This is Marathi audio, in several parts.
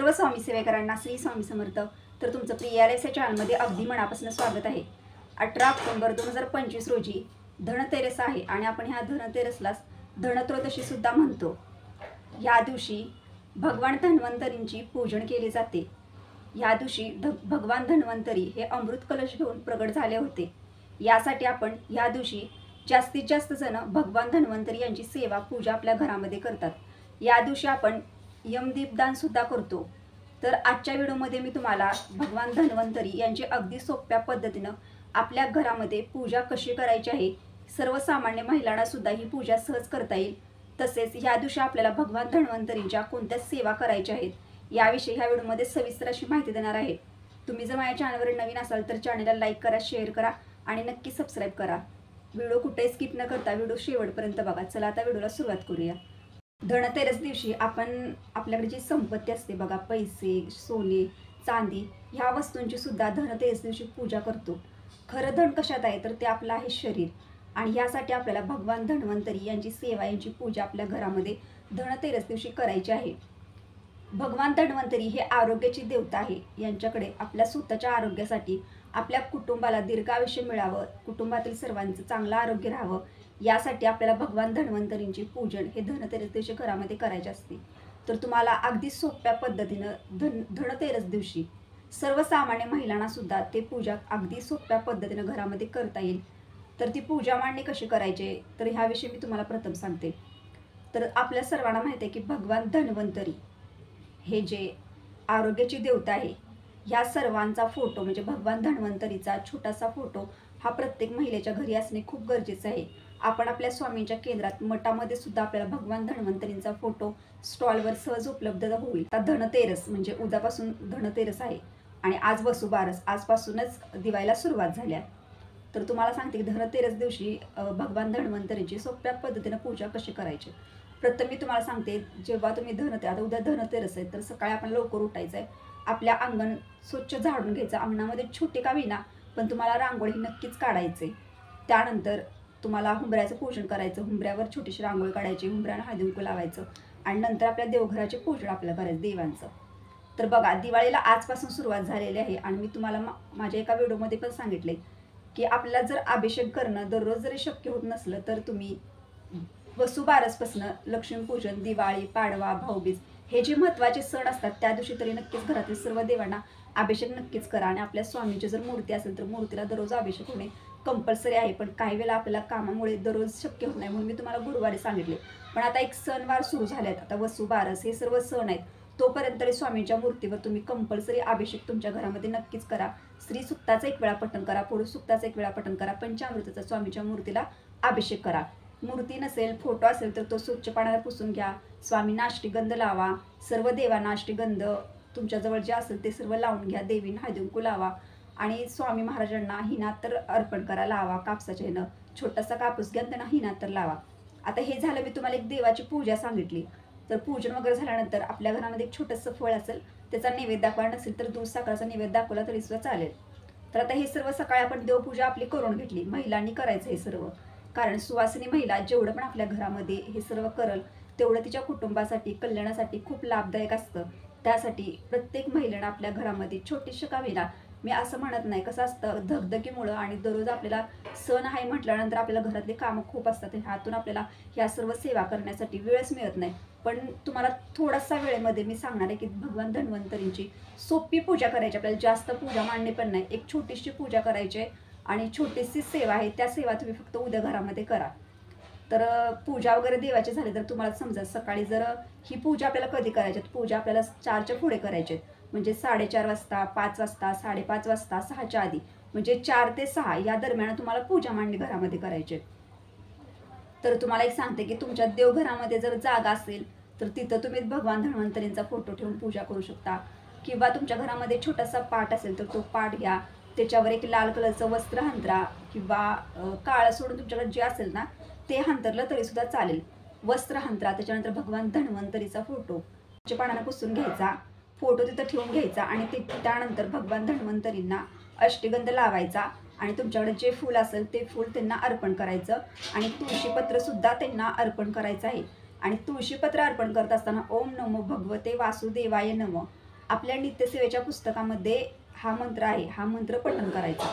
सर्व स्वामी सेवेकरांना श्री स्वामी समर्थ. तर तुमचं प्रियालयस या चॅनलमध्ये अगदी मनापासून स्वागत आहे. 18 ऑक्टोबर 2025 रोजी धनतेरस आहे आणि आपण ह्या धनतेरसला धनत्रयोदशी सुद्धा म्हणतो. या दिवशी भगवान धन्वंतरींची पूजन केले जाते. या दिवशी भगवान धन्वंतरी हे अमृत कलश घेऊन प्रगट झाले होते. यासाठी आपण या दिवशी जास्तीत जास्त जण भगवान धन्वंतरी यांची सेवा पूजा आपल्या घरामध्ये करतात. या दिवशी आपण यमदीपदान सुद्धा करतो. तर आजच्या व्हिडिओमध्ये मी तुम्हाला भगवान धन्वंतरी यांची अगदी सोप्या पद्धतीनं आपल्या घरामध्ये पूजा कशी करायची आहे, सर्वसामान्य महिलांना सुद्धा ही पूजा सहज करता येईल. तसेच या दिवशी आपल्याला भगवान धन्वंतरींच्या कोणत्या सेवा करायच्या आहेत याविषयी ह्या व्हिडिओमध्ये सविस्तर अशी माहिती देणार आहे. तुम्ही जर माझ्या चॅनलवर नवीन असाल तर चॅनलला लाईक करा, शेअर करा आणि नक्की सबस्क्राईब करा. व्हिडिओ कुठेही स्किप न करता व्हिडिओ शेवटपर्यंत बघा. चला आता व्हिडिओला सुरुवात करूया. धनतेरस दिवशी आपण आपल्याकडे जी संपत्ती असते बघा, पैसे, सोने, चांदी ह्या वस्तूंची सुद्धा धनतेरस दिवशी पूजा करतो. खरं धन कशात आहे तर ते आपलं आहे शरीर, आणि यासाठी आपल्याला भगवान धन्वंतरी यांची सेवा, यांची पूजा आपल्या घरामध्ये धनतेरस दिवशी करायची आहे. भगवान धन्वंतरी हे आरोग्याची देवता आहे. यांच्याकडे आपल्या स्वतःच्या आरोग्यासाठी, आपल्या कुटुंबाला दीर्घायुष्य मिळावं, कुटुंबातील सर्वांचं चांगलं आरोग्य राहावं, यासाठी आपल्याला भगवान धन्वंतरींची पूजन हे धनतेरस दिवशी घरामध्ये करायचे असते. तर तुम्हाला अगदी सोप्या पद्धतीनं धनतेरस दिवशी सर्वसामान्य महिलांना सुद्धा ते पूजा अगदी सोप्या पद्धतीनं घरामध्ये करता येईल. तर ती पूजा मांडणी कशी करायची तर ह्याविषयी मी तुम्हाला प्रथम सांगते. तर आपल्या सर्वांना माहिती आहे की भगवान धन्वंतरी हे जे आरोग्याची देवता आहे, ह्या सर्वांचा फोटो म्हणजे भगवान धन्वंतरीचा छोटासा फोटो हा प्रत्येक महिलेच्या घरी असणे खूप गरजेचं आहे. आपण आपल्या स्वामींच्या केंद्रात, मठामध्ये सुद्धा आपल्याला भगवान धन्वंतरींचा फोटो स्टॉलवर सहज उपलब्ध होईल. आता धनतेरस म्हणजे उद्यापासून धनतेरस आहे आणि आज वसुबारस, आजपासूनच दिवाळीला सुरुवात झाल्या. तर तुम्हाला सांगते की धनतेरस दिवशी भगवान धन्वंतरीची सोप्या पद्धतीनं पूजा कशी करायची. प्रथम मी तुम्हाला सांगते, जेव्हा तुम्ही आता उद्या धनतेरस आहे तर सकाळी आपण लवकर उठायचं आहे. आपल्या अंगण स्वच्छ झाडून घ्यायचं. अंगणामध्ये छोटे का विना पण तुम्हाला रांगोळी नक्कीच काढायचे. त्यानंतर तुम्हाला हुंबऱ्याचं पूजन करायचं. हुंबऱ्यावर छोटीशी रांगोळी काढायची, हुंबऱ्यानं हळदी कुंकू लावायचं आणि नंतर आपल्या देवघराचे पूजन आपल्याला करायचं, देवांचं. तर बघा, दिवाळीला आजपासून सुरुवात झालेली आहे आणि मी तुम्हाला माझ्या एका व्हिडिओमध्ये पण सांगितले की आपल्याला जर अभिषेक करणं दररोज जरी शक्य होत नसलं तर तुम्ही वसुबारसपासून लक्ष्मीपूजन, दिवाळी, पाडवा, भाऊबीज हे जे महत्त्वाचे सण असतात त्या दिवशी तरी नक्कीच घरातील सर्व देवांना अभिषेक नक्कीच करा. आणि आपल्या स्वामींची जर मूर्ती असेल तर मूर्तीला दररोज अभिषेक होणे कंपल्सरी आहे. पण काही वेळेला आपल्याला कामामुळे दररोज शक्य होत नाही, म्हणून मी तुम्हाला गुरुवारी सांगितले. पण आता एक सणवार सुरू झाले आहेत, आता वसुबारस हे सर्व सण आहेत, तोपर्यंत तरी स्वामींच्या मूर्तीवर तुम्ही कंपल्सरी अभिषेक तुमच्या घरामध्ये नक्कीच करा. स्त्री सुक्ताचं एक वेळा पठण करा, पुरुष सुक्ताचं एक वेळा पठण करा, पंचामृताचा स्वामीच्या मूर्तीला अभिषेक करा. मूर्ती नसेल, फोटो असेल तर तो स्वच्छ पाण्याला पुसून घ्या. स्वामींना अष्टगंध लावा. सर्व देवांना अष्टगंध तुमच्याजवळ जे असेल ते सर्व लावून घ्या. देवींना हळदी कुंकू लावा आणि स्वामी महाराजांना हिनात्तर अर्पण करा, लावा. कापसाच्या ह्यानं छोटासा कापूस घ्या, त्यांना हिनात्तर लावा. आता हे झालं, मी तुम्हाला एक देवाची पूजा सांगितली. तर पूजन वगैरे झाल्यानंतर आपल्या घरामध्ये एक छोटंसं फळ असेल, त्याचा नैवेद्य दाखवा. नसेल तर दूध साखराचा नैवेद्य दाखवला तरी सुद्धा चालेल. तर आता हे सर्व सकाळी आपण देवपूजा आपली करून घेतली. महिलांनी करायचं हे सर्व, कारण सुवासिनी महिला जेवढं पण आपल्या घरामध्ये हे सर्व करल तेवढं तिच्या कुटुंबासाठी, कल्याणासाठी खूप लाभदायक असतं. त्यासाठी प्रत्येक महिलेनं आपल्या घरामध्ये छोटीशी का विना, मी असं म्हणत नाही, कसं असतं धगधगीमुळं आणि दररोज आपल्याला सण आहे म्हटल्यानंतर आपल्याला घरातले कामं खूप असतात, ह्यातून आपल्याला ह्या सर्व सेवा करण्यासाठी वेळच मिळत नाही. पण तुम्हाला थोडासा वेळेमध्ये मी सांगणार आहे की भगवान धन्वंतरींची सोपी पूजा करायची. आपल्याला जास्त पूजा मांडणे पण नाही, एक छोटीशी पूजा करायची आहे आणि छोटीशी सेवा आहे. त्या सेवा तुम्ही फक्त उद्या घरामध्ये करा. तर पूजा वगैरे देवाची झाली तर तुम्हाला समजा सकाळी जर ही पूजा आपल्याला कधी करायची, पूजा आपल्याला 4च्या पुढे करायची, म्हणजे 4:30 वाजता, 5 वाजता, 5:30 वाजता, 6च्या आधी, म्हणजे 4 ते 6 या दरम्यान तुम्हाला पूजा मांडणी घरामध्ये करायची. तर तुम्हाला एक सांगते की तुमच्या देवघरामध्ये जर जागा असेल तर तिथं तुम्ही भगवान धन्वंतरींचा फोटो ठेवून पूजा करू शकता. किंवा तुमच्या घरामध्ये छोटासा पाट असेल तर तो पाट घ्या, त्याच्यावर एक लाल कलरचं वस्त्र हंतरा किंवा काळं सोडून तुमच्याकडे जे असेल ना ते हंतरलं तरी सुद्धा चालेल. वस्त्र हंतरा, त्याच्यानंतर भगवान धन्वंतरीचा फोटो पाण्यानं पुसून घ्यायचा, फोटो तिथं ठेवून घ्यायचा आणि त्यानंतर भगवान धन्वंतरींना अष्टगंध लावायचा आणि तुमच्याकडे जे फूल असेल ते फूल त्यांना अर्पण करायचं आणि तुळशीपत्र सुद्धा त्यांना अर्पण करायचं आहे. आणि तुळशीपत्र अर्पण करत असताना ओम नमो भगवते वासुदेवाय नमः आपल्या नित्यसेवेच्या पुस्तकामध्ये हा मंत्र आहे, हा मंत्र पठण करायचा।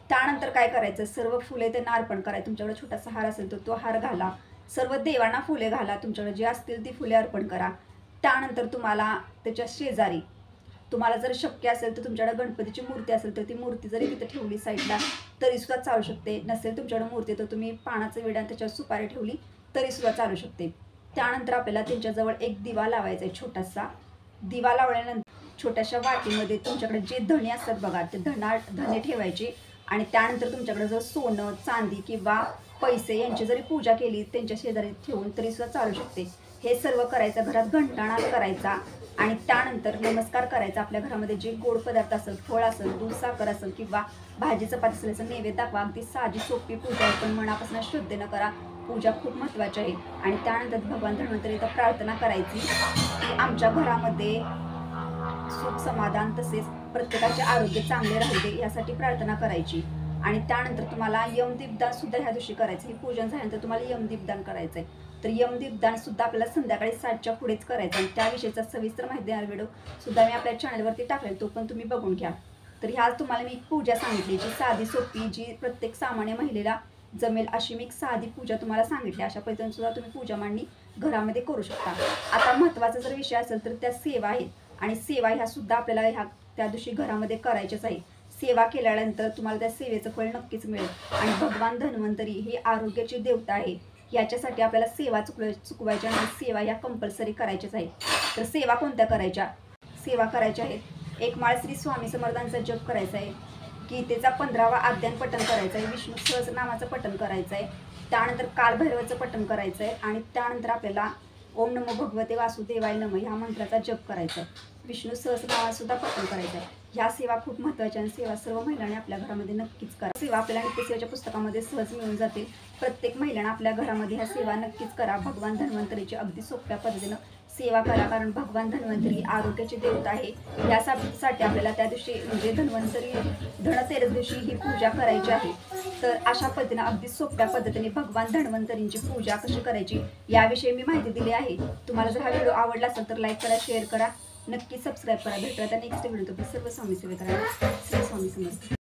त्यानंतर काय करायचं, सर्व फुले त्यांना अर्पण करायचं। तुमच्याकडे छोटासा हार असेल तर तो हार घाला, सर्व देवांना फुले घाला, तुमच्याकडे जी असतील ती फुले अर्पण करा। त्यानंतर तुम्हाला त्याच्या शेजारी, तुम्हाला जर शक्य असेल तर तुमच्याकडे गणपतीची मूर्ती असेल तर ती मूर्ती जरी तिथे ठेवली साईडला तरीसुद्धा चालू शकते। नसेल तुमच्याकडे मूर्ती तर तुम्ही पानाचं विडा त्याच्यावर सुपारी ठेवली तरीसुद्धा चालू शकते। त्यानंतर आपल्याला त्यांच्याजवळ एक दिवा लावायचा आहे, छोटासा दिवा लावल्यानंतर छोट्याशा वाटीमध्ये तुमच्याकडे जे धणे असतात बघा ते धणे ठेवायचे। आणि त्यानंतर तुमच्याकडे जर सोनं चांदी किंवा पैसे यांची जरी पूजा केली त्यांच्या शेजारी ठेवून तरीसुद्धा चालू शकते। हे सर्व करायचं, घरात घंटानाद करायचा आणि त्यानंतर नमस्कार करायचा। आपल्या घरामध्ये जे गोड पदार्थ असेल, फळ असेल, दूध साखर असेल किंवा भाजी चपाती असेल याचं नैवेद्य दाखवा। अगदी साधी सोपी पूजा आहे, पण मनापासून श्रद्धेनं करा, पूजा खूप महत्त्वाची आहे। आणि त्यानंतर भगवान धन्वंतरीचा प्रार्थना करायची की आमच्या घरामध्ये सुख समाधान तसेच प्रत्येकाचे आरोग्य चांगले राहू दे यासाठी प्रार्थना करायची। आणि त्यानंतर तुम्हाला यमदीपदान सुद्धा ह्या दिवशी करायचं। हे पूजन झाल्यानंतर तुम्हाला यमदीपदान करायचं आहे, तर यमदीपदान सुद्धा आपल्याला संध्याकाळी 7च्या पुढेच करायचं आणि त्याविषयीचा सविस्तर माहिती देणारा व्हिडिओ सुद्धा मी आपल्या चॅनलवरती टाकलेला, तो पण तुम्ही बघून घ्या। तर ह्या तुम्हाला मी पूजा सांगितली, जी साधी सोपी, जी प्रत्येक सामान्य महिलेला जमेल अशी मी एक साधी पूजा तुम्हाला सांगितली। अशा पद्धतीने सुद्धा तुम्ही पूजा मांडणी घरामध्ये करू शकता। आता महत्त्वाचा जर विषय असेल तर त्या सेवा आहेत, आणि सेवा ह्या सुद्धा आपल्याला ह्या त्या दिवशी घरामध्ये करायच्याच आहे। सेवा केल्यानंतर तुम्हाला त्या सेवेचं फळ नक्कीच मिळेल। आणि भगवान धन्वंतरी हे आरोग्याची देवता आहे, याच्यासाठी आपल्याला सेवा चुकवायच्या नाही, सेवा ह्या कंपल्सरी करायच्याच आहे। तर सेवा कोणत्या करायच्या, सेवा करायच्या आहेत, एक माळ श्री स्वामी समर्थांचा जप करायचा आहे, गीतेचा 15वा अध्याय पठण करायचा आहे, विष्णू सहस्रनामाचं पठण करायचं आहे, त्यानंतर कालभैरवाचं पठण करायचं आहे आणि त्यानंतर आपल्याला ओम नमो भगवते वासुदेवाय नमः ह्या मंत्राचा जप करायचा आहे, विष्णू सहस्रनामाचं पठण करायचं आहे। ह्या सेवा खूप महत्त्वाच्या आणि सेवा सर्व महिलांनी आपल्या घरामध्ये नक्कीच करा। सेवा आपल्याला नित्यसेवेच्या पुस्तकामध्ये सहज मिळून जातील। प्रत्येक महिलांना आपल्या घरामध्ये ह्या सेवा नक्कीच करा। भगवान धन्वंतरीची अगदी सोप्या पद्धतीनं सेवा करा, कारण भगवान धन्वंतरी आरोग्याची देवता आहे। यासाठी आपल्याला त्या दिवशी म्हणजे धनतेरस दिवशी ही पूजा करायची आहे। तर अशा पद्धतीने अगदी सोप्या पद्धतीने भगवान धन्वंतरींची पूजा कशी करायची याविषयी मी माहिती दिली आहे। तुम्हाला जर हा व्हिडिओ आवडला असेल तर लाईक करा, शेअर करा, नक्की सबस्क्राईब करा। भेटूया नेक्स्ट व्हिडिओ, सर्व स्वामी सेवेकरांना श्री स्वामी समर्थ।